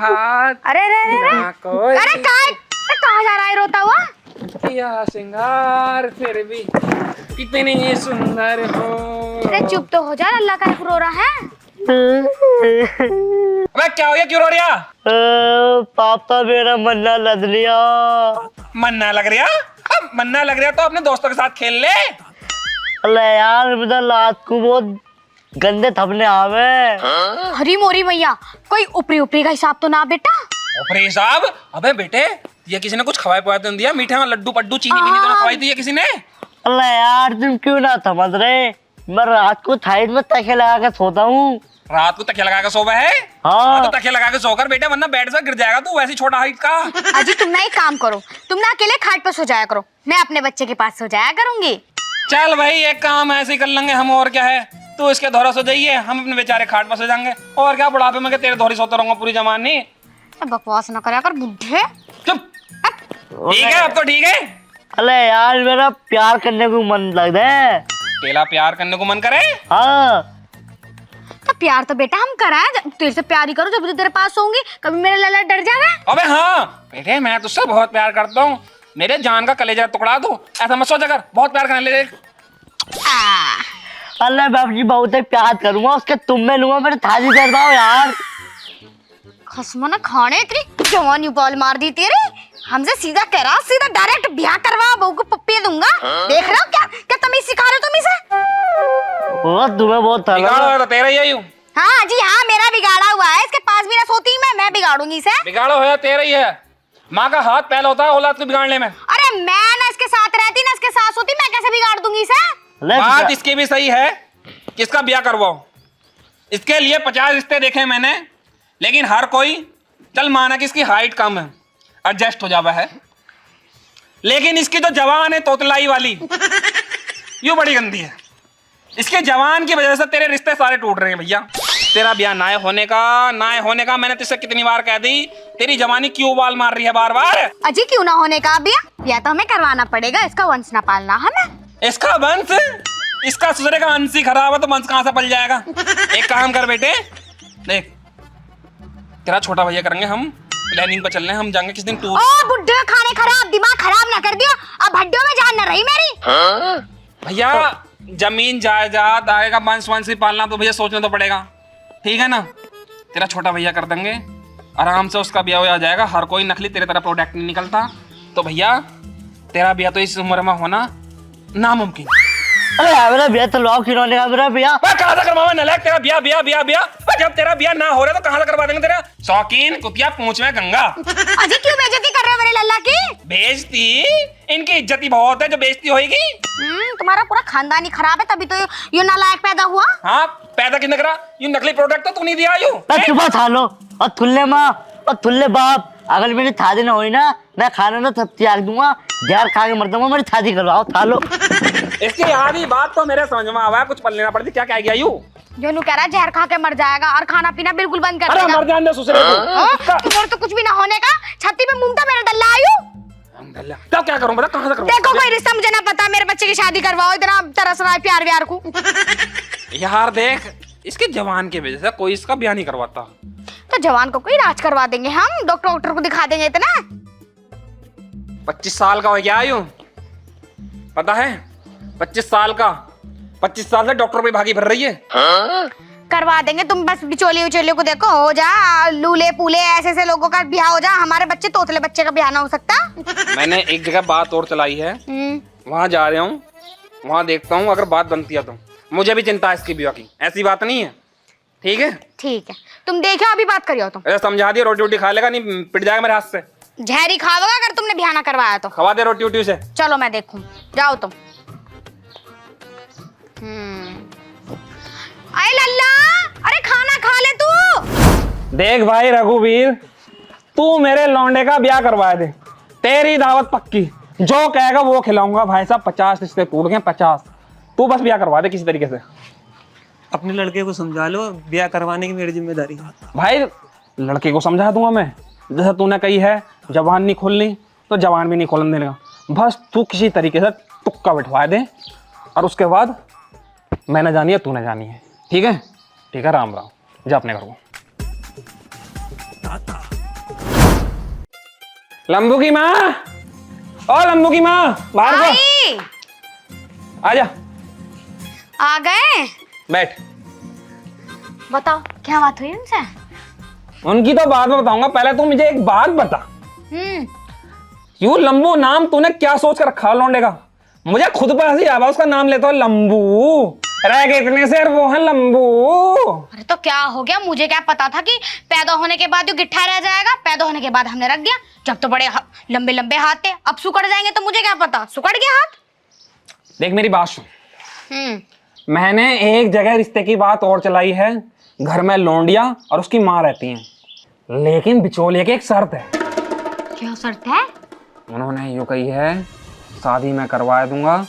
हाथ अरे अरे अरे ना कोई अरे कहाँ जा रहा है रोता हुआ? किया श्रृंगार फिर भी कितनी सुंदर हो। अरे चुप तो हो जा, अल्लाह का रो रहा है। अबे क्या हो गया, क्यों रो रही है? पापा मेरा मन्ना लग लिया। मन ना लग रहा? अब मन ना लग रहा तो अपने दोस्तों के साथ खेल ले। अरे यार मुझे रात को बहुत गंदे थपने आवे। हरी मोरी मैया, कोई ऊपरी ऊपरी का हिसाब तो ना बेटा। ऊपरी साहब, अबे बेटे ये किसी ने कुछ खवाए पवाए तो दिया? मीठे में लड्डू पड्डू चीनी बीनी तो खवाई थी किसी ने? अरे यार तुम क्यों ना समझ रहे, मैं रात को साइड में तकिया लगा के सोता हूँ। रात को तकिया लगा के सोवा है? हाँ। तो तकिया लगा के सोकर बेटे, वरना बेड से गिर जाएगा तू, वैसी छोटा हाइट का। अजी तुम ना एक काम करो, तुम ना अकेले खाट पर सो जाया करो, मैं अपने बच्चे के पास सो जाया करूंगी। चल भाई एक काम ऐसे ही कर लेंगे हम, और क्या है, तू इसके धोरा सो जाइए, हम अपने बेचारे खाट पर सो जाएंगे। और क्या बुढ़ापे में तेरे धोरी सोता रहूंगा पूरी जमानी। बकवास ना करा कर बुढ़े। चुप। ठीक है, अब तो ठीक है। अरे यार मेरा प्यार करने को मन लग रहा है। तेरा प्यार करने को मन करे? हाँ। तो प्यार तो बेटा हम कराए, तेरे से प्यार ही करो जब तेरे पास होंगी, कभी मेरा लल्ला डर जावे। अबे हाँ बेटे, मैं तुझसे बहुत प्यार करता हूँ, मेरे जान का कलेजा टुकड़ा दो, ऐसा मत सोचा कर, बहुत प्यार करने लगे। अरे मैं अपनी बहू से प्यार करूंगा, उसके तुम में लूंगा, मेरे थाली कर पाओ यार। खसमा ना खाने इतनी जवानी बॉल मार दी तेरे, हमसे सीधा कह रहा, सीधा डायरेक्ट ब्याह करवा, बहू को पप्पी दूंगा। देख रहे हो क्या क्या तमीज सिखा रहे हो तुम इसे? वो तुम्हें बहुत बिगाड़ो तो तेरा ही हूँ। हाँ जी हाँ, मेरा बिगाड़ा हुआ है, इसके पास भी ना सोती मैं बिगाड़ूंगी इसे। बिगाड़ो है तेरा ही है, माँ का हाथ पहले होता है औलाद को बिगाड़ने में। अरे मैं ना इसके साथ रहती ना इसके साथ सोती, मैं कैसे बिगाड़ दूंगी इसे? बात इसकी भी सही है, किसका ब्याह करवाओ, इसके लिए 50 रिश्ते देखे मैंने, लेकिन हर कोई चल माना कि इसकी हाइट कम है, एडजस्ट हो जावा है, लेकिन इसकी जो जवान है तोतलाई वाली यूं बड़ी गंदी है। इसके जवान की वजह से तेरे रिश्ते सारे टूट रहे हैं भैया। तेरा ब्याह ना होने का मैंने तुझसे कितनी बार कह दी, तेरी जवानी क्यों बाल मार रही है बार बार? अजी क्यों ना होने का ब्याह तो हमें करवाना पड़ेगा, इसका वंश ना पालना हमें। इसका वंश? इसका ससुरे का अंश ही खराब है तो वंश कहां से पल जाएगा? एक काम कर बेटे, देख तेरा छोटा भैया करेंगे हम, प्लानिंग पर चल रहे हैं हम, जाएंगे किस दिन टूर। ओ बुड्ढे खाने खराब, दिमाग खराब ना कर दियो, अब हड्डियों में जान न रही मेरी। भैया जमीन जायदाद आएगा, वंश वंश ही पालना तो भैया सोचना तो पड़ेगा, ठीक है ना? तेरा छोटा भैया कर देंगे, आराम से उसका ब्याह हो जाएगा, हर कोई नकली तेरे तरह प्रोडक्ट नहीं निकलता, तो भैया तेरा ब्याह तो इस उम्र में होना नामुमकिन। अरे यार मेरा ब्याह तलवार खिलौने का मेरा ब्याह कहाँ से करवावा नलायक, तेरा ब्याह ब्याह ब्याह ब्याह, जब तेरा ब्याह ना हो रहा तो कहाँ से करवा देंगे तेरा शौकीन कुतिया पूंछ में गंगा। अजी क्यों बेइज्जती कर रहे हो मेरे लल्ला की? बेइज्जती? इनकी इज्जत ही बहुत है, जो बेइज्जती होगी। तुम्हारा पूरा खानदान ही खराब है, तभी तो ये नालायक पैदा हुआ। हाँ पैदा किसने करा? ये नकली प्रोडक्ट तो तू नहीं दिया यू। चुपा था लो, और थुल्ले माँ और थुल्ले बाप, अगर मेरी शादी ना हुई ना, मैं खाना ना सब त्याग दूंगा, जहर खा के मर जाऊंगा, मेरी शादी करवाओ था लो। इसकी आधी बात तो मेरे समझ में आवा, कुछ पल लेना पड़ती, क्या कह गया यू? जो कह रहा है जहर खा के मर जाएगा और खाना पीना बिल्कुल बंद कर अरे देगा। मर जाने दे ससुरे को। तुम्हारे तो कुछ भी ना होने का, छाती पे मुमता मेरा दल्ला आयु। तब क्या करूं, बता कहां से करूं? देखो कोई रिश्ता मुझे ना पता, मेरे बच्चे की शादी करवाओ, इतना तरस रहा है प्यार व्यार को। यार देख, इसके जवान की वजह से कोई इसका ब्याह नहीं करवाता। तो जवान को कोई इलाज करवा देंगे हम, डॉक्टर को दिखा देंगे इतना। 25 साल का हो गया यूं, पता है? 25 साल का, 25 साल से डॉक्टर पे भागी भर रही है। करवा देंगे, तुम बस बिचौली उचौली को देखो, हो जा लूले पूले ऐसे ऐसे लोगों का ब्याह हो जा, हमारे बच्चे तोतले बच्चे का ब्याह ना हो सकता। मैंने एक जगह बात और चलाई है, वहां जा रहा हूँ, वहां देखता हूँ, अगर बात बनती है तो मुझे भी चिंता है इसकी ब्याह की, ऐसी बात नहीं है, ठीक है? ठीक है, तुम देखो अभी बात करियो तुम। ऐसा समझा दिया, रोटी वोटी खा लेगा, नहीं पिट जाएगा मेरे हाथ से। जहरी खाओगा अगर तुमने ब्याह ना करवाया तो। खवा दे रोटी वोटी से। चलो मैं देखूं, जाओ तुम। अरे लल्ला, अरे खाना खा ले तू। देख भाई रघुवीर, तू मेरे लौंडे का ब्याह करवा दे, तेरी दावत पक्की, जो कहेगा वो खिलाऊंगा भाई साहब। 50 रिश्ते टूट गए, 50, तू बस ब्याह करवा दे किसी तरीके से। अपने लड़के को समझा लो, ब्याह करवाने की मेरी जिम्मेदारी है। भाई लड़के को समझा दूंगा मैं, जैसे तूने कही है जवान नहीं खोलनी तो जवान भी नहीं खोलने देगा, बस तू किसी तरीके से तुक्का बिठवा दे, और उसके बाद मैंने जानी है तूने जानी है, ठीक है? ठीक है, राम राम, जा अपने घर को। लंबू की माँ, ओ लंबू की माँ, बाहर को आई, आजा, आ गए। बैठ। बताओ क्या बात हुई उनसे? उनकी तो बात में बताऊंगा, पहले तू मुझे एक बात बता, यू लंबू नाम तूने क्या सोच कर रखा लौंडे का? मुझे खुद पर हंसी आवा उसका नाम लेता हो लंबू, रह गए इतने से और वो है लंबू। अरे तो क्या हो गया, मुझे क्या पता था कि पैदा होने के बाद जो गिट्ठा रह जाएगा, पैदा होने के बाद हमने रख दिया। जब तो बड़े लंबे लंबे हाथ थे, अब सुकड़ जाएंगे तो मुझे क्या पता, सुकड़ गया हाथ। देख मेरी बात सुन, मैंने एक जगह रिश्ते की बात और चलाई है, घर में लौंडिया और उसकी माँ रहती हैं, लेकिन बिचौलिए की एक शर्त है। क्या शर्त है? उन्होंने यूं कही है, शादी मैं करवा दूंगा,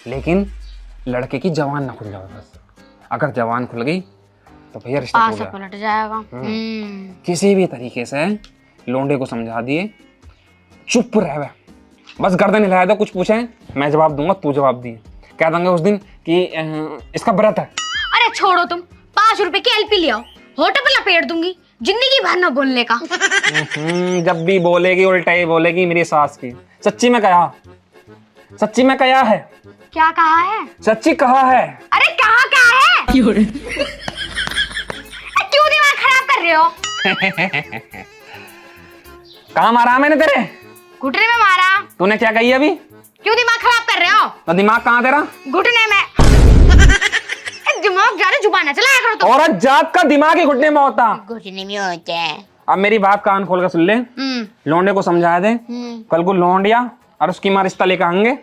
लेकिन लड़के की जवान ना खुल जाए बस। अगर जवान खुल गई तो भैया रिश्ता टूट पासा जाएगा। पलट जाएगा। किसी भी तरीके से लौंडे को समझा दिए, चुप रह बे, बस गर्दन हिलाया दो, कुछ पूछे मैं जवाब दूंगा, तू जवाब दिए, कह देंगे उस दिन कि इसका व्रत है। अरे छोड़ो तुम, 5 रुपए की एलपी ले आओ, होटल पे लपेट दूंगी, जिंदगी भर न बोलने का। जब भी बोलेगी उल्टा ही बोलेगी मेरी सास की। सच्ची में कहा, सच्ची में कहा है। क्या कहा है? सच्ची कहा है। अरे कहा क्या है? क्यों दिमाग खराब कर रहे हो? कहाँ मारा मैंने तेरे? घुटने में मारा। तूने क्या कही अभी? क्यों दिमाग खराब कर रहे हो? तो दिमाग कहाँ तेरा? घुटने में। दिमाग ज्यादा जुबान ना चलाया करो तो। औरत जात का दिमाग ही घुटने में होता। घुटने में होता है। अब मेरी बात कान खोल कर सुन ले, लौंडे को समझा दे, कल को लौंडिया और उसकी माँ रिश्ता लेकर आएंगे,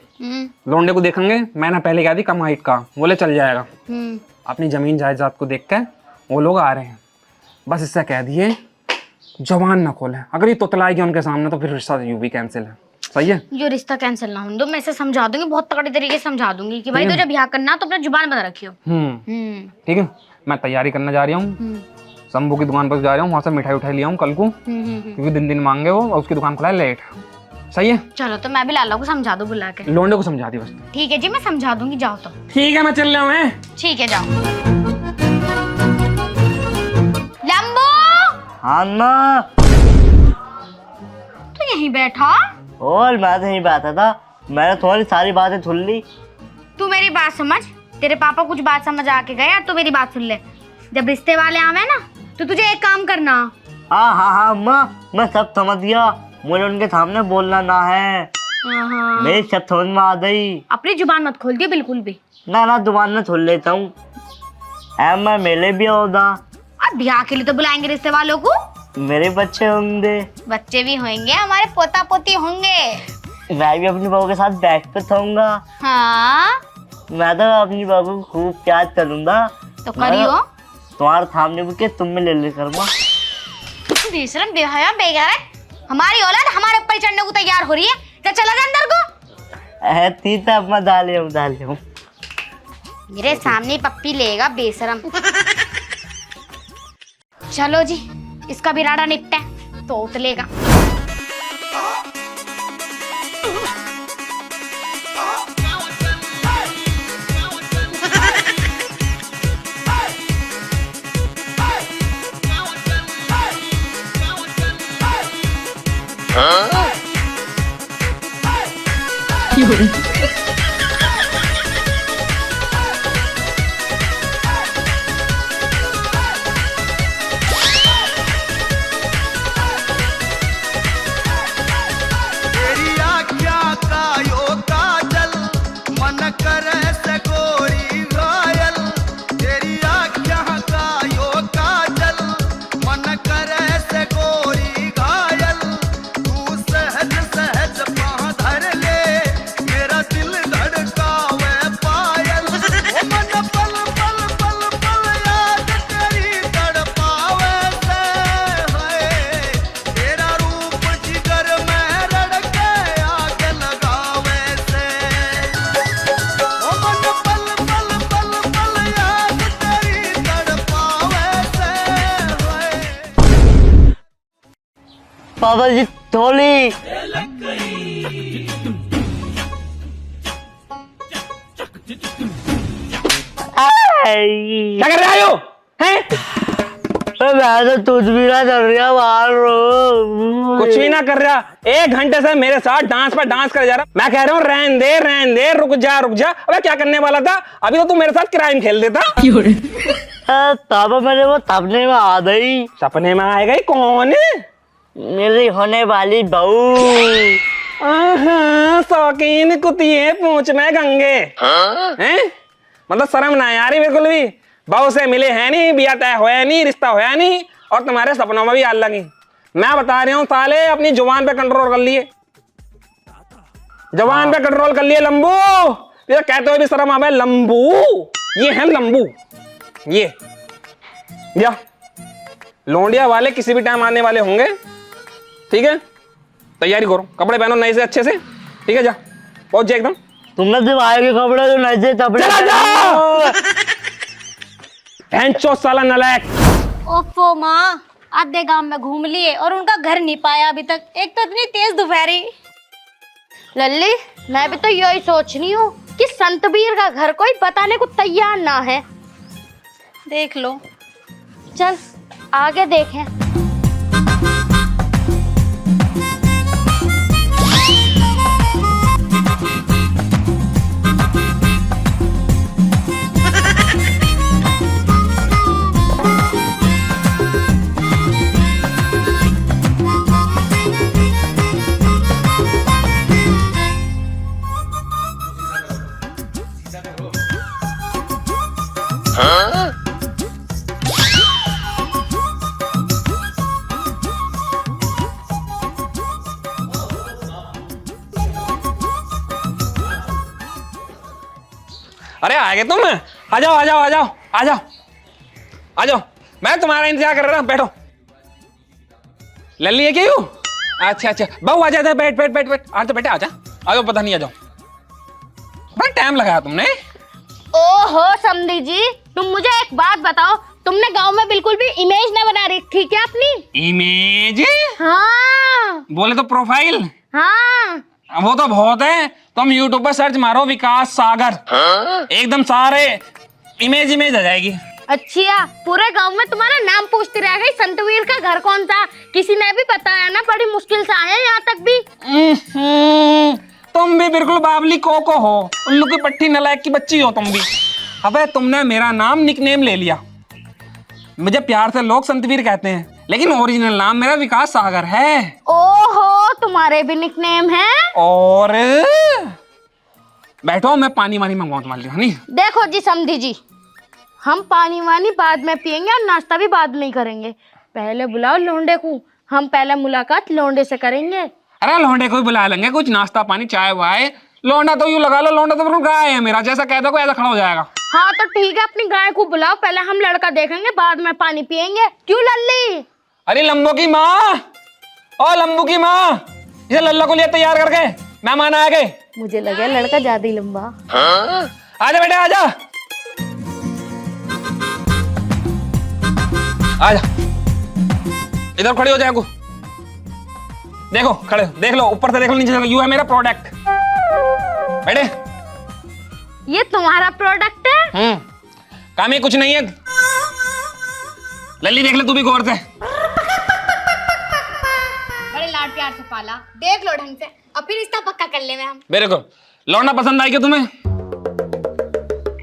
लौंडे को देखेंगे, मैंने पहले कहा थी कम हाइट का, बोले चल जाएगा। अपनी जमीन जायदाद को देख कर वो लोग आ रहे हैं, बस इससे कह दिए जवान ना खोले, अगर ये तोतलाएगी उनके सामने तो फिर रिश्ता यूं भी कैंसिल है। सही है? जो रिश्ता कैंसिल ना हो दो, मैं इसे समझा दूंगी, बहुत तगड़े तरीके से समझा दूंगी कि भाई तुझे ब्याह करना तो अपना जुबान बंद रखियो। ठीक है, मैं तैयारी करने जा रही हूँ, शंभू की दुकान पर जा रहा हूँ, वहां से मिठाई उठाई ले आऊँ कल को, क्योंकि दिन दिन मांगे वो और उसकी दुकान खुला है लेट। सही है? चलो तो मैं भी लाला को समझा दूं बुला के। लौंडे को समझा दी बस। ठीक है जी, मैं समझा दूंगी, जाओ तो। ठीक है, मैं चल रहा हूँ। ठीक है, जाओ। लंबू, हाँ माँ। तू यहीं बैठा? और मैं तो यहीं बैठा था, मैंने थोड़ी सारी बातें सुन ली। तू मेरी बात समझ, तेरे पापा कुछ बात समझ आके गए, और तू मेरी बात सुन ले। जब रिश्ते वाले आवे ना तो तुझे एक काम करना। हाँ हाँ हाँ माँ, मैं सब समझ गया, मुझे उनके सामने बोलना ना है। हाँ, मेरी सब समझ में आ गई। अपनी जुबान मत खोल दियो बिल्कुल भी। ना ना, दुकान में छोड़ लेता हूँ। मैं मेले भी होगा। अब ब्याह के लिए तो बुलाएंगे रिश्ते वालों को, मेरे बच्चे होंगे, बच्चे भी होंगे, हमारे पोता पोती होंगे। मैं भी अपनी बहू के साथ बैठ कर खाऊंगा। हाँ मैं तो अपनी बहू को खूब प्यार करूंगा। तो करियो। तुम्हारे सामने भी के तुम में ले करूंगा। बेशरम, बेहया, बेगैरत, हमारी औलाद हमारे ऊपर चढ़ने को तैयार हो रही है, तो चला जा अंदर को। तीता अब मैं डाले हूँ। मेरे सामने पप्पी लेगा बेशरम। चलो जी, इसका भी राडा निपटा है तो उतलेगा। पापा जी थोली। क्या कर रहे हो? हैं? मैं तो तुझ भी ना कर रहा बाहर रो। कुछ भी ना कर रहा, 1 घंटे से मेरे साथ डांस पर डांस कर जा रहा। मैं कह रहा हूँ रहने दे, रुक जा। अबे क्या करने वाला था? अभी तो तू मेरे साथ क्राइम खेल देता। तब मैंने वो सपने में आ गई। सपने में आ गई? कौन? मेरी होने वाली बहू। शौकीन कुतिए पूंछ में गंगे हैं? मतलब शर्म ना यार बिल्कुल भी। बहू से मिले हैं नहीं, बिया तय होया नहीं, रिश्ता होया नहीं, और तुम्हारे सपनों में भी आग लगी। मैं बता रही हूँ साले, अपनी जुबान पे कंट्रोल कर लिए, जुबान पे कंट्रोल कर लिए लंबू। ये कहते हुए भी शर्म आवे, लंबू। ये है लंबू, ये या लोंडिया वाले किसी भी टाइम आने वाले होंगे, ठीक है? तैयारी करो, कपड़े पहनो नए से अच्छे से, ठीक है? जा पहुंच जा एकदम। तुमने दिवाए के कपड़े तो नए से कपड़े। चला जा भैंचो साला नालायक। ओफो माँ, आधे गांव में घूम लिए और उनका घर नहीं पाया अभी तक। एक तो इतनी तेज दोपहरी। लल्ली, मैं भी तो यही सोच रही हूँ कि संतबीर का घर कोई बताने को तैयार ना है। देख लो, चल आगे देखें। अरे आ गए तुम? आ जाओ आ जाओ आ जाओ आ जाओ आ जाओ, मैं तुम्हारा इंतजार कर रहा हूं। बैठो। लल्ली है क्या यू? अच्छा अच्छा, बहू आ जाता। बैठ बैठ बैठ बैठ। आ तो बेटे, आजा आ जाओ। पता नहीं, आ जाओ। बड़ा टाइम लगाया तुमने। ओहो समधी जी, तुम मुझे एक बात बताओ, तुमने गांव में बिल्कुल भी इमेज ना बना रखी क्या अपनी? इमेज? हाँ बोले तो प्रोफाइल। हाँ, वो तो बहुत है। तुम यूट्यूब पर सर्च मारो विकास सागर, एकदम सारे इमेज आ जाएगी। अच्छा, पूरे गांव में तुम्हारा नाम पूछती रह गई, संतवीर का घर कौन था? किसी ने भी बताया ना, बड़ी मुश्किल से आए यहाँ तक भी। तुम भी बिल्कुल बाबली कोको हो, उल्लू की पट्टी नलायक की बच्ची हो तुम भी। अबे तुमने मेरा नाम निकनेम ले लिया। मुझे प्यार से लोग संतवीर कहते हैं, लेकिन ओरिजिनल नाम मेरा विकास सागर है। ओहो, तुम्हारे भी निकनेम है? और बैठो, मैं पानी वानी मंगवाऊं तुम्हारे लिए। नहीं देखो जी समधी जी, हम पानी वानी बाद में पियेंगे और नाश्ता भी बाद में ही करेंगे। पहले बुलाओ लोंडे को, हम पहले मुलाकात लोंडे से करेंगे। अरे लोंडे को भी बुला लेंगे, कुछ नाश्ता पानी चाय वाय। लोंडा तो यूं लगा लो, लोंडा तो बिल्कुल गाय है मेरा, जैसा कह दो ऐसा खड़ा हो जाएगा। हाँ तो ठीक है, अपनी गाय को बुलाओ, पहले हम लड़का देखेंगे, बाद में पानी पियेंगे। क्यों लल्ली? अरे लंबू की माँ, ओ लंबू की माँ, इसे लल्ला को लिए तैयार करके, मेहमान आ गए। मुझे लगा लड़का ज्यादा ही लंबा। आजा बेटा आजा आजा, इधर खड़ी हो जाए। को देखो, खड़े देख लो, ऊपर से देख लो, नीचे से। यू है मेरा प्रोडक्ट। बेटे, ये तुम्हारा प्रोडक्ट है? काम ही कुछ नहीं है। लल्ली देख ले तू भी गौर से। बड़े लाड प्यार से पाला, देख लो ढंग से, अब फिर रिश्ता पक्का कर ले हम। मेरे को लौंडा पसंद आई क्या तुम्हें?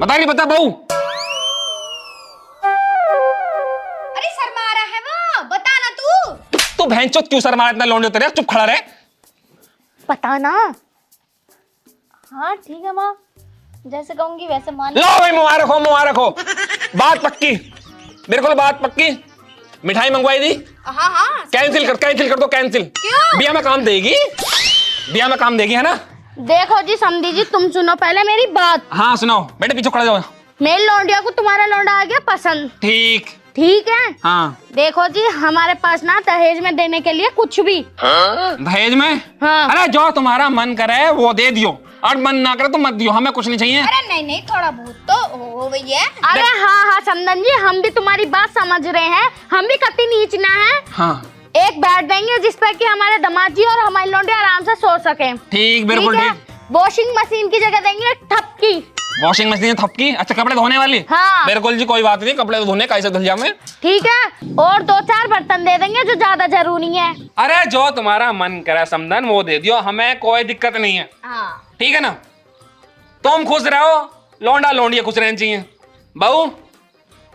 बता नहीं बता बहू। अरे शर्मा रहा है वो, बता ना तू। भैंचोद क्यों शर्मा इतना? लौंडे तेरे चुप खड़ा रहे। पता ना। हाँ ठीक है माँ, जैसे कहूंगी वैसे मान। लो भाई, मुबारक हो मुबारक हो। बात पक्की, बिल्कुल बात पक्की। मिठाई मंगवाई दी? हाँ हाँ। कैंसिल कर दो, कैंसिल। क्यों? बिया में काम देगी, बिया में काम देगी, है ना? देखो जी समधी जी, तुम सुनो पहले मेरी बात। हाँ सुनाओ बेटे, पीछे खड़ा जाओ। मेरी लौंडिया को तुम्हारा लौंडा आ गया पसंद। ठीक ठीक है। हाँ। देखो जी, हमारे पास ना दहेज में देने के लिए कुछ भी। दहेज में? हाँ। अरे जो तुम्हारा मन करे वो दे दियो, और मन ना करे तो मत दियो, हमें कुछ नहीं चाहिए। अरे नहीं नहीं, थोड़ा बहुत तो हो भैया। अरे हाँ हाँ समदन जी, हम भी तुम्हारी बात समझ रहे हैं, हम भी कति नीच ना है। हाँ। एक बेड देंगे जिसपे कि हमारे दामाद जी और हमारी लौंडे आराम से सो सके। ठीक, बिल्कुल ठीक। वॉशिंग मशीन की जगह देंगे ठपकी। वॉशिंग मशीन थपकी, अच्छा कपड़े धोने वाली। हाँ। बिल्कुल जी, कोई बात नहीं, कपड़े धोने कैसे धुल जाऊं मैं। ठीक है, और 2-4 बर्तन दे देंगे जो ज्यादा जरूरी है। अरे जो तुम्हारा मन करे समदन वो दे दियो, हमें कोई दिक्कत नहीं है। हाँ। ठीक है ना, तुम खुश रहो, लौंडा लौंडिया खुश रहना चाहिए। बहू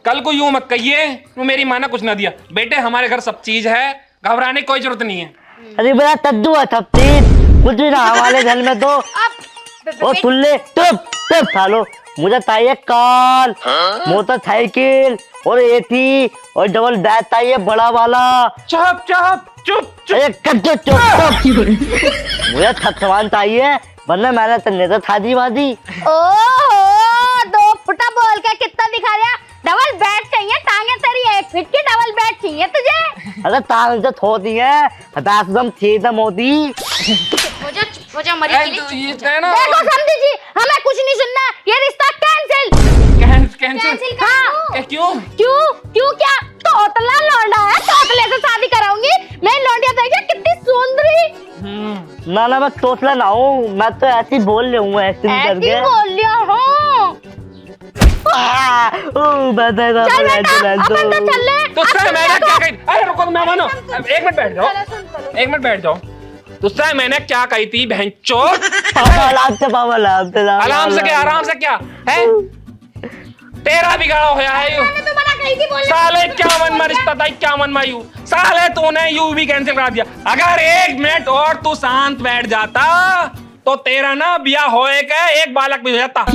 कल को यूं मत कहिए वो मेरी माँ ने कुछ ना दिया। बेटे हमारे घर सब चीज है, घबराने की कोई जरूरत नहीं है। अरे बड़ा तद्दू है थप्ती, कुछ भी ना हमारे घर में तो। ओ तुल्ले चुप चुप सालो, मुझे चाहिए कार, मोटरसाइकिल और एसी और डबल बेड चाहिए बड़ा वाला। चुप चुप चुप चुप। अरे कच्चो चुप चुप, मुझे थपथवान चाहिए वरना मैंने तन्ने तो शादी वादी। ओहो, 2 फुटा बोल के कितना दिखा दिया। डबल बेड चाहिए, टांगे तेरी 1 फीट की डबल बेड चाहिए तुझे। अरे तांग तो थोड़ी है, हताशदम थीदम होती। हो जा मरी के लिए। ये ना देखो समझी जी, हमें कुछ नहीं सुनना, ये रिश्ता कैंसिल। कैंसिल। हाँ। क्यों? क्यों क्या? तोतला लौंडा है, तोतले से शादी कराऊंगी मैं। लौंडिया देखिए कितनी सुंदरी। ना मैं तोतला ना हूँ, मैं तो ऐसे ही बोल रहा हूँ एक्टिंग ऐसी करके। बोल लिया हूँ। चल बेटा, अपन तो चल ले। तुझसे मैंने क्या कही? अरे रुको मैं मानो, 1 मिनट बैठ जाओ, 1 मिनट बैठ जाओ। तुझसे मैंने क्या कही थी बहनचोद? पापा आराम से, पापा आराम से। आराम से क्या, आराम से क्या है? तेरा बिगाड़ा होया है यू। मैंने तो मना कही थी बोलने। साले क्या मन में रिश्ता था, क्या मन में यू। साले तूने यू भी कैंसिल करा दिया। अगर 1 मिनट और तू शांत बैठ जाता तो तेरा ना ब्याह होए का 1 बालक भी हो जाता,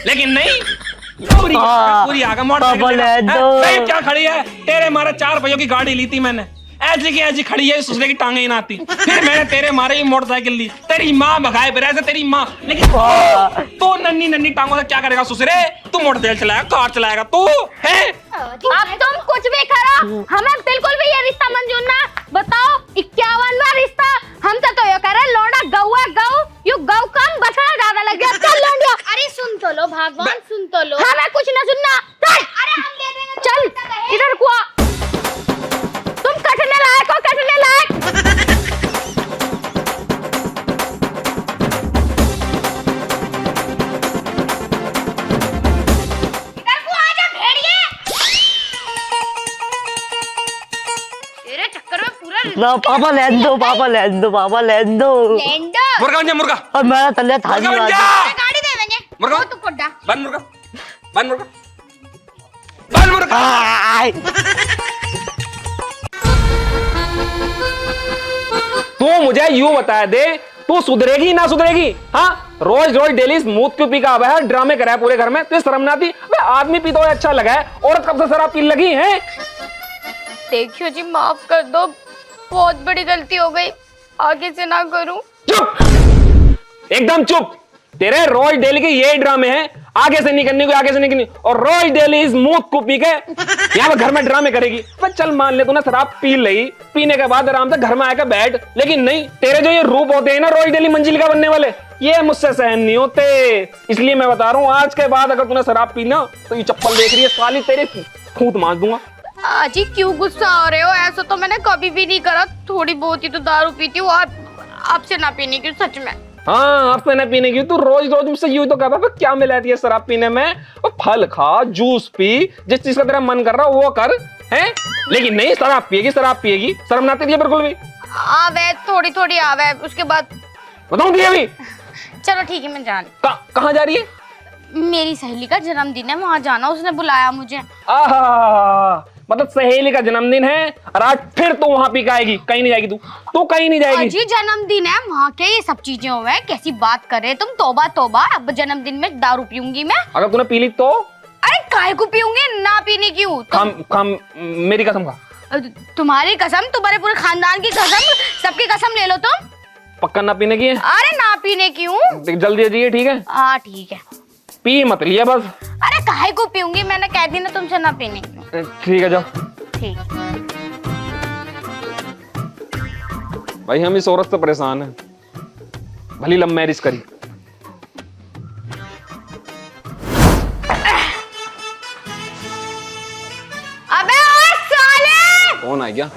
लेकिन नहीं। पूरी आगे मोटरसाइकिल क्या खड़ी है? तेरे मारे 4 पहियों की गाड़ी ली थी मैंने, ऐसी की ऐसी खड़ी है, दूसरे की टांगे ही ना आती। फिर मैंने तेरे मारे ही मोटरसाइकिल ली, तेरी माँ भगाए फिर ऐसे तेरी माँ। लेकिन तो नन्ही नन्ही टांगों से क्या करेगा ससुरे? तू मोटरसाइकिल चलाएगा, कार चलाएगा तू है? अब तुम कुछ भी करो, हमें बिल्कुल भी ये रिश्ता मंजूर ना। बताओ 51वां रिश्ता, हमसे तो ये कह रहे लौंडा गौ है, गौ यू गौ कम बछड़ा ज्यादा लग गया। चल लौंडिया। अरे सुन तो लो भगवान, सुन तो लो। हमें कुछ ना सुनना। चल, अरे हम दे देंगे। चल इधर को आ। तुम कटने लायक हो, कटने लायक। इधर को आ जा भेड़िए। तेरे चक्कर में पूरा ना पापा लेन दो, पापा लेन दो, पापा लेन दो। लेंडो। मुर्गा बन जा, मुर्गा और मैं तल्ले थाली मुर्गा बन वाली। जा। गाड़ी दे देंगे। मुर्गा तू कोड्डा। बन मुर्गा, बन मुर्गा, बन मुर्गा। आय। तू मुझे यूं बता दे, तू सुधरेगी ना सुधरेगी? हाँ, रोज रोज डेली स्मूथ क्यों पी का आवा है, ड्रामे कराया पूरे घर में, तुझे शर्म ना आती? आदमी पी तो अच्छा लगा है, औरत कब से शराब पी लगी है? देखियो जी, माफ कर दो, बहुत बड़ी गलती हो गई, आगे से ना करूं। चुप, एकदम चुप। तेरे रोज डेली के ये ड्रामे हैं, आगे से नहीं करनी, कोई आगे से नहीं करनी, और रोज डेली स्मूथ को पी के यहाँ पे घर में ड्रामे करेगी। चल मान ले तू ना शराब पी ली, पीने के बाद आराम से घर में आकर बैठ, लेकिन नहीं, तेरे जो ये रूप होते हैं ना रोज डेली मंजिल का बनने वाले, ये मुझसे सहन नहीं होते। इसलिए मैं बता रहा हूँ, आज के बाद अगर तूने शराब पीना तो ये चप्पल देख रही है साली, तेरे खूंट मार दूंगा। आजी क्यों गुस्सा आ रहे हो? ऐसा तो मैंने कभी भी नहीं करा, थोड़ी बहुत ही तो दारू पीती हूँ, आपसे ना पीने की सच में। हाँ, आपसे न पीने की, तू रोज रोज मुझसे यूं तो कहता क्या मिलाती है शराब पीने में? वो फल खा, जूस पी, जिस चीज का तेरा मन कर रहा वो कर, हैं? लेकिन नहीं, शराब पिएगी, शराब पिएगी, शर्म ना आती है बिल्कुल भी? आवे थोड़ी थोड़ी आवे, उसके बाद बताऊं दिए अभी? चलो ठीक है, मैं जान। कहाँ जा रही है? मेरी सहेली का जन्मदिन है, वहाँ जाना, उसने बुलाया मुझे। आहा, मतलब सहेली का जन्मदिन है और आज फिर तू वहां पी के आएगी? कहीं नहीं जाएगी तू कहीं नहीं जाएगी। अजी जन्मदिन है, वहाँ के ये सब चीजें हुए हैं, कैसी बात कर रहे तुम? तौबा तौबा, अब जन्मदिन में दारू पीऊंगी मैं? अगर तूने पी ली तो? अरे काहे को पीऊंगी, ना पीने की हूँ। काम मेरी कसम खा। तुम्हारी कसम, तुम्हारे पूरे खानदान की कसम, सबकी कसम ले लो तुम। पक्का ना पीने की है? अरे ना पीने की हूँ। जल्दी जाइए, ठीक है? हाँ ठीक है। पी मत लिया बस। अरे काहे को पीऊंगी, मैंने कह दी ना तुमसे ना पीने की। ठीक है, जाओ। ठीक। भाई हम इस औरत से परेशान हैं, भली लव मैरिज करी। अबे ओ साले! कौन आ गया?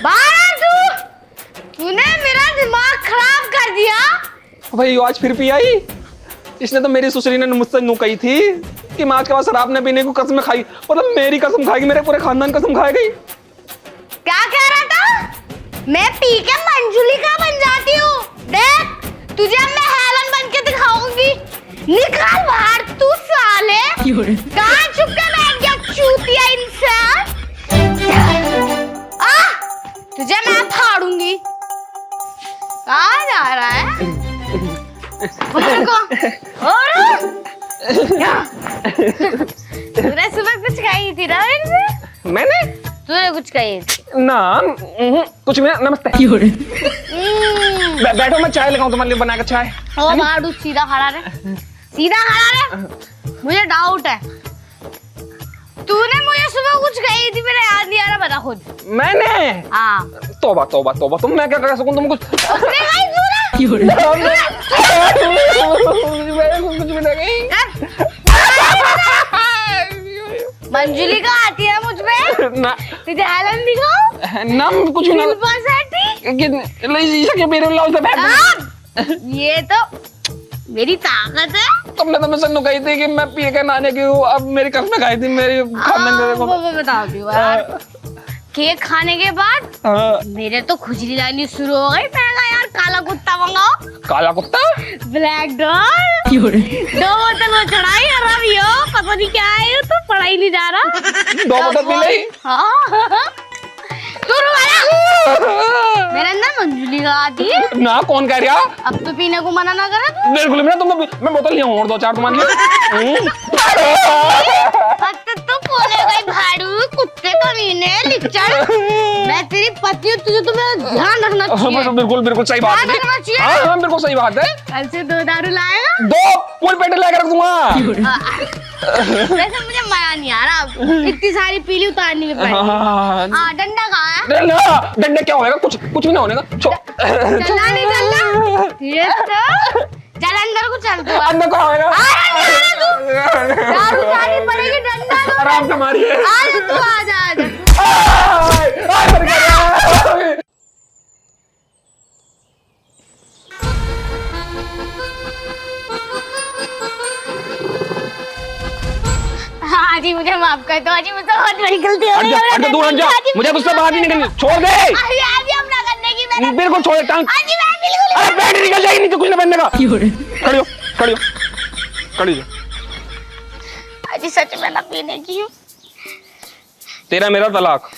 बाहर तूने मेरा दिमाग खराब कर दिया। भाई आज फिर पी आई? इसने तो मेरी सुसरी ने मुझसे नु कही थी कि मैं आज के बाद शराब न पीने को कसम खाई, मतलब मेरी कसम खाएगी, मेरे पूरे खानदान कसम खाएगी। क्या कह रहा था? मैं पी के मंजुली का बन जाती हूँ। देख तुझे अब मैं हेलन बन के दिखाऊंगी। निकाल बाहर तू साले। कहाँ चुप के बैठ गया चूतिया इंसान? तुझे मैं फाड़ूंगी। कहाँ जा रहा है? उधर को। और तूने सुबह कुछ खाई थी ना मेरे से? मैंने? तूने कुछ खाई थी? ना कुछ भी ना। नमस्ते। बैठो, मैं चाय लगाऊं तुम्हारे लिए बना के चाय। ओ भाड़ू सीधा खड़ा रहे, सीधा खड़ा रहे। मुझे डाउट है, तूने मुझे सुबह कुछ कही थी, मेरे याद नहीं आ रहा, बता खुद। मैंने? हाँ। तौबा तौबा तौबा, तुम मैं क्या कर सकूं? तुम कुछ उसने कही तूने? कुछ भी नहीं। मंजुली का आती है मुझ पे? ना तुझे हेलन दिखाओ? ना कुछ भी ना। ये तो मेरी ताकत है। तुमने तो मुझसे नु कही थी कि मैं पी के नहाने की हूँ, अब मेरी कसम खाई थी मेरी खानदान को। वो बताती हूँ यार। केक खाने के बाद मेरे तो खुजली लानी शुरू हो गई। मैं कहा यार काला कुत्ता मंगाओ। काला कुत्ता? Black dog. 2 बोतल वो चढ़ाई और अब यो पता नहीं क्या है, ये तो पढ़ा ही नहीं जा रहा। 2 बोतल पी ली? हाँ। तू रुक। मेरे अंदर मंजुली का आती है ना। कौन कह रहा? अब तो पीने को मना ना करा तू। बिल्कुल भी ना। तुम मैं बोतल लिया हूँ और 2-4 तुम्हारे लिए। तो बोले गई भाड़ू कुत्ते कमीने लिचड़। मैं तेरी पति हूँ, तुझे तो मेरा ध्यान रखना चाहिए। बिल्कुल बिल्कुल सही बात है। हाँ बिल्कुल सही बात है। कल से 2 दारू लाएगा? 2 फुल पेट लेकर रख दूंगा। वैसे मुझे मजा नहीं आ रहा, इतनी सारी पीली उतारनी भी पड़ेगी। हाँ डंडा कहाँ है? डंडे क्या होएगा? कुछ भी ना होने का। चलना नहीं चलना? ये तो चल अंदर को चल तू। अंदर को होएगा? दारू खानी पड़ेगी, डंडा लो। आराम से मारिए। आज तू आजा आजा। हाँ जी मुझे माफ कर दो। आज मुझसे बहुत बड़ी गलती हो गई है। दूर हट जा। मुझे तुझसे बात ही नहीं करनी। छोड़ दे। आज हम ना करने की मैंने। बिल्कुल छोड़। टांग। आज मैं बिल्कुल। अरे पैंट निकल जाएगी, नहीं तो कुछ ना पहनने का। खड़ी हो। आज सच में ना पीने की हूँ। तेरा मेरा तलाक।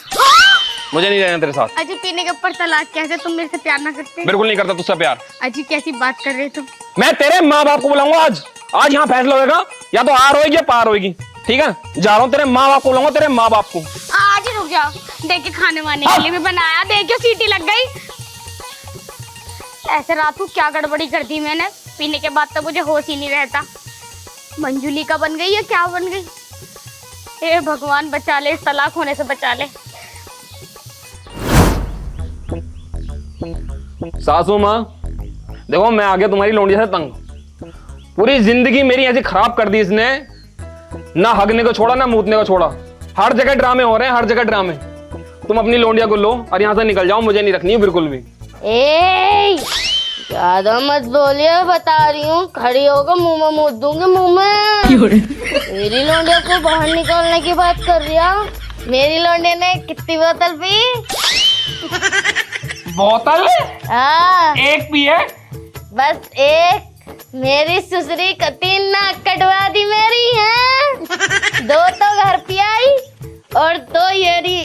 मुझे नहीं रहना तेरे साथ। अजी पीने के ऊपर तलाक कैसे? तुम मेरे से प्यार ना करते? बिल्कुल नहीं करता तुझसे प्यार। अजी कैसी बात कर रहे तुम? मैं तेरे माँ बाप को बुलाऊंगा आज यहाँ फैसला होगा, या तो आर होगी या पार होगी। ठीक है, जा रहा हूँ। तेरे माँ बाप को बुलाऊंगा, तेरे माँ बाप को। आज ही रुक जाओ। देखिए खाने वाने के लिए भी बनाया, देखियो सीटी लग गई। ऐसे रात को क्या गड़बड़ी कर दी मैंने? पीने के बाद तो मुझे होश ही नहीं रहता। मंजुली का बन गई या क्या बन गई? हे भगवान बचा ले, इस तलाक होने से बचा ले। सासू माँ देखो, मैं आ गया तुम्हारी लौंडिया से तंग। पूरी जिंदगी मेरी ऐसी खराब कर दी इसने। ना हगने को छोड़ा, ना मूतने को छोड़ा। हर जगह ड्रामे हो रहे हैं, हर जगह ड्रामे। तुम अपनी लौंडिया को लो और यहाँ से निकल जाओ, मुझे नहीं रखनी है बिल्कुल भी। ए ज्यादा मत बोलिए, बता रही हूँ। खड़ी होकर मुंह में मूत दूंगी, मुंह में। मेरी लौंडिया को बाहर निकालने की बात कर रही है। मेरी लौंडिया ने कितनी बोतल पी? बोतल? हाँ एक पी है। बस एक। मेरी सुसरी का 3 नाक कटवा दी मेरी है। 2 तो घर पे आई और 2 येरी।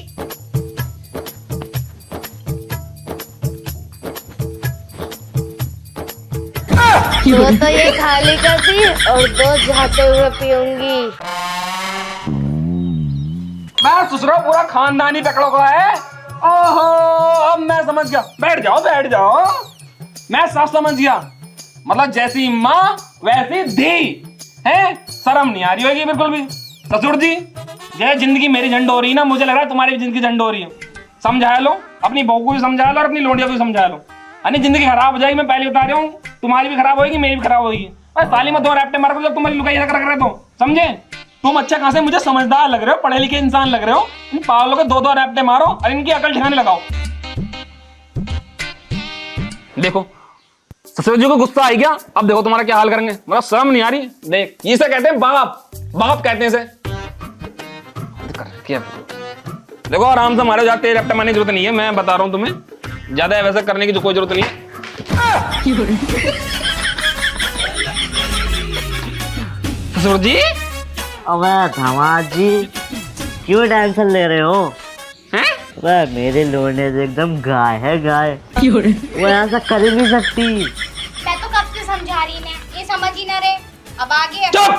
दो तो ये खाली कर दी और 2 जाते हुए पीऊंगी। मैं ससुरा पूरा खानदानी पकड़ो का है। ओहो, अब मैं समझ गया। बैठ जाओ। मैं सब समझ गया। मतलब जैसी माँ वैसी धी है। शर्म नहीं आ रही होगी बिल्कुल भी। ससुर जी, ये जिंदगी मेरी झंड हो रही है ना, मुझे लग रहा है तुम्हारी भी जिंदगी झंड हो रही है। समझा लो अपनी बहू को भी, समझा लो और अपनी लौंडिया को भी समझा लो। यानी जिंदगी खराब हो जाएगी, मैं पहले बता रहा हूँ। तुम्हारी भी खराब होगी, मेरी भी खराब होगी। साली में 2 रैप्टे मार जब तुम्हारी लुगाई रख रहे तो समझे। तुम अच्छा खासे मुझे समझदार लग रहे हो, पढ़े लिखे इंसान लग रहे हो। इन पागलों के 2 रैप्टे मारो और इनकी अकल ठिकाने लगाओ। देखो ससुर जी को गुस्सा आ गया, अब देखो तुम्हारा क्या हाल करेंगे। मतलब शर्म नहीं आ रही? देख, इसे कहते हैं बाप, बाप कहते हैं इसे। देखो आराम से मारे जाते, लपटा मारने की जरूरत नहीं है, मैं बता रहा हूँ तुम्हें, ज्यादा वैसा करने की जो कोई जरूरत नहीं है। ससुर जी, अबे धमाल जी क्यों टेंशन ले रहे हो? हैं? वह मेरे लोने से एकदम गाय है गाय, वो ऐसा कर ही नहीं सकती। मैं तो कब से समझा रही ने, ये समझ ही ना रहे। अब आगे चुप।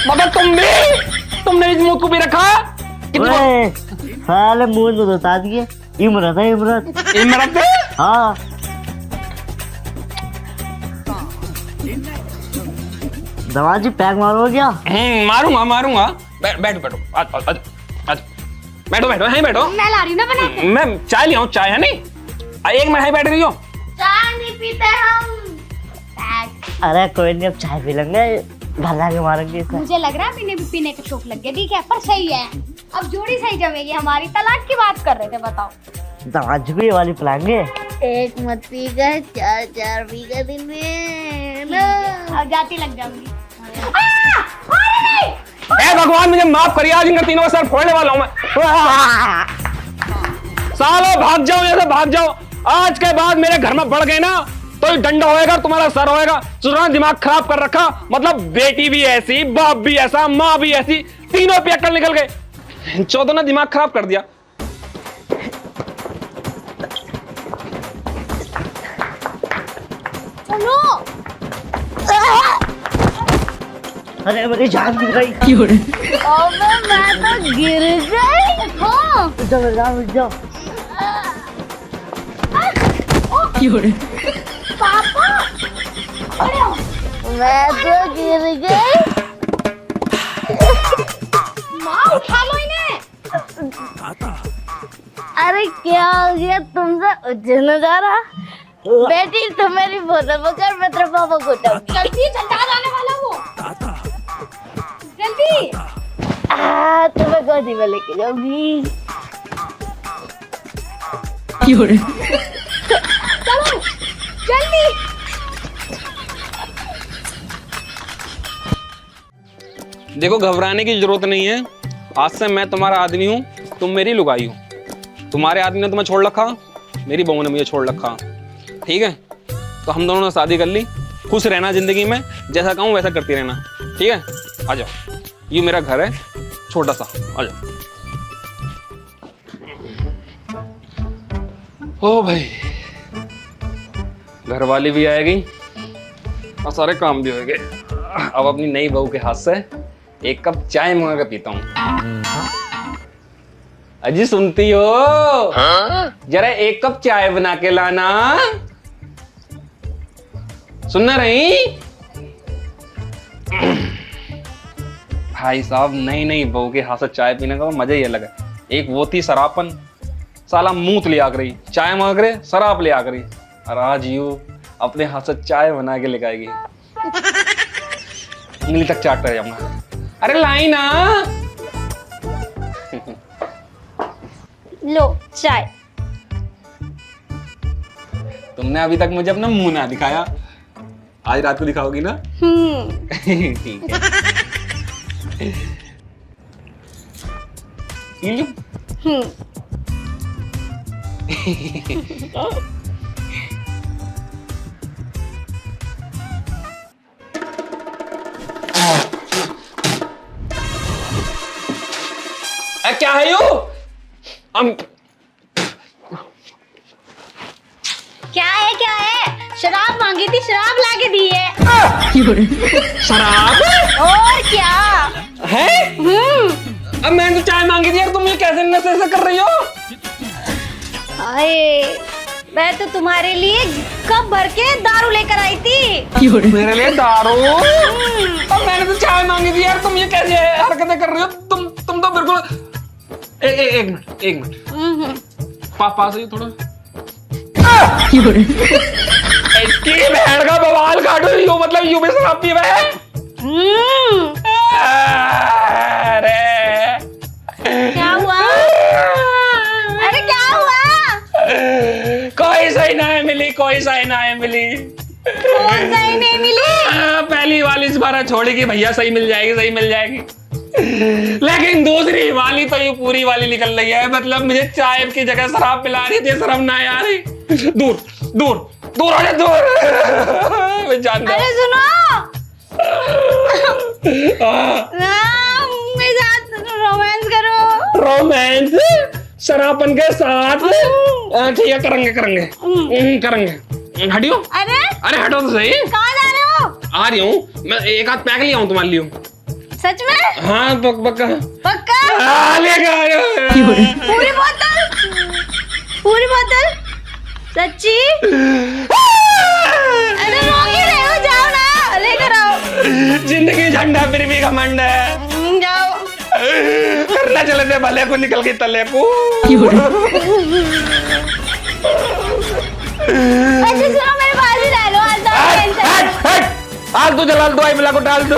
मतलब तुमने इस मुंह को भी रखा? ओए, साले मुंह में बता दिए। इमरत है इमरत। इमरत? हाँ धमाल जी पैक मारो क्या? मारूंगा। बैठो बैठो, आज बैठो यहीं बैठो। मैं ला रही हूँ ना बना के। मैं चाय लिया हूँ, चाय है नहीं? एक मिनट यहीं बैठ रही हो। चाय नहीं पीते हम। अरे कोई नहीं, अब चाय पी लेंगे, घर जाके मारेंगे इसे। मुझे लग रहा है पीने भी पीने का शौक लग गया, ठीक है, पर सही है। अब जोड़ी सही जमेगी हमारी। तलाक की बात कर रहे थे, बताओ। धमाल जी को ये वाली पिलाएंगे। एक मत पी गए, चार पी गए दिन में ना। अब जाती लग जाऊंगी। ए भगवान मुझे माफ करिए, आज इनका तीनों का सर फोड़ने वाला हूँ मैं। सालों भाग जाओ, ऐसे भाग जाओ। आज के बाद मेरे घर में बढ़ गए ना तो डंडा होएगा, तुम्हारा सर होएगा। सुना, दिमाग खराब कर रखा। मतलब बेटी भी ऐसी, बाप भी ऐसा, माँ भी ऐसी, तीनों पे अक्ल निकल गए। चौदह ने दिमाग खराब कर दिया। सुनो, अरे मेरी जान गिर गई। अबे मैं तो गिर गई। हाँ। जाओ। पापा, अरे मैं तो गिर गई। माँ उठा लो इन्हें। अरे क्या हो गया तुमसे? उठने जा रहा बेटी, तुम मेरी फोटो पकड़, मैं तेरे पापा को उठाऊंगी। जल्दी चलता जाने वाला वो, जल्दी। तुम्हें गोदी में लेके जाऊंगी। चलो जल्दी। देखो घबराने की जरूरत नहीं है, आज से मैं तुम्हारा आदमी हूँ, तुम मेरी लुगाई हो। तुम्हारे आदमी ने तुम्हें छोड़ रखा, मेरी बहू ने मुझे छोड़ रखा, ठीक है? तो हम दोनों ने शादी कर ली, खुश रहना जिंदगी में, जैसा कहूँ वैसा करती रहना, ठीक है? आ जाओ, ये मेरा घर है छोटा सा, आ जाओ। ओ भाई, घर वाली भी आएगी और सारे काम भी हो गए। अब अपनी नई बहू के हाथ से एक कप चाय मंगा के पीता हूँ। अजी सुनती हो? जरा एक कप चाय बना के लाना। सुनना रही? भाई साहब, नई बहू के हाथ से चाय पीने का मजा ही अलग है। एक वो थी शराबपन, साला मूत ले आकर चाय मांग रहे, शराब ले आकर, और आज यू अपने हाथ से चाय बना के लेकर आएगी। उंगली तक चाट कर जाऊंगा। अरे लाई ना। लो चाय। तुमने अभी तक मुझे अपना मुंह ना दिखाया, आज रात को दिखाओगी ना? ठीक है। क्या है यू? क्या है? शराब मांगी थी, शराब लाके दी है। शराब? और क्या है? अब मैंने तो चाय मांगी थी यार, तुम ये कैसे नशे से कर रही हो? अरे मैं तो तुम्हारे लिए कप भर के दारू लेकर आई थी। मेरे लिए दारू? अब मैंने तो चाय मांगी थी यार, तुम ये कैसे हरकतें कर रही हो? तुम तो बिल्कुल। एक मिनट। पास ही थोड़ा। इसकी बहन का बवाल काटो, यू मतलब यू भी शराब पी है? अरे क्या हुआ? कोई सही ना है मिली। कौन सही नहीं मिली? पहली वाली इस बार छोड़ेगी भैया, सही मिल जाएगी, सही मिल जाएगी। लेकिन दूसरी वाली तो ये पूरी वाली निकल रही है, मतलब मुझे चाय की जगह शराब पिला रही थी, शर्म ना आ रही। दूर दूर दूर हो जा, दूर। मैं जानता अरे सुनो हूँ। मेरे साथ रोमांस करो। रोमांस शराबन के साथ? ठीक है, करेंगे करेंगे करेंगे। हटियो। अरे हटो तो सही। कहाँ जा रहे हो? आ रही हूँ मैं, एक आध पैक लिया हूँ तुम्हारे लिए। सच में? हाँ पक्का पक्का? लेकर आ रहे हो। पूरी बोतल? पूरी बोतल? सच्ची? अरे रोक ही रहे हो, जाओ ना, लेकर आओ। जिंदगी झंडा फिर भी घमंड है। जाओ। करना चले थे भले को, निकल के तले को। अच्छा सुनो, मेरे पास ही रह लो, आज आज तो जला दो, आई मिला को डाल दो।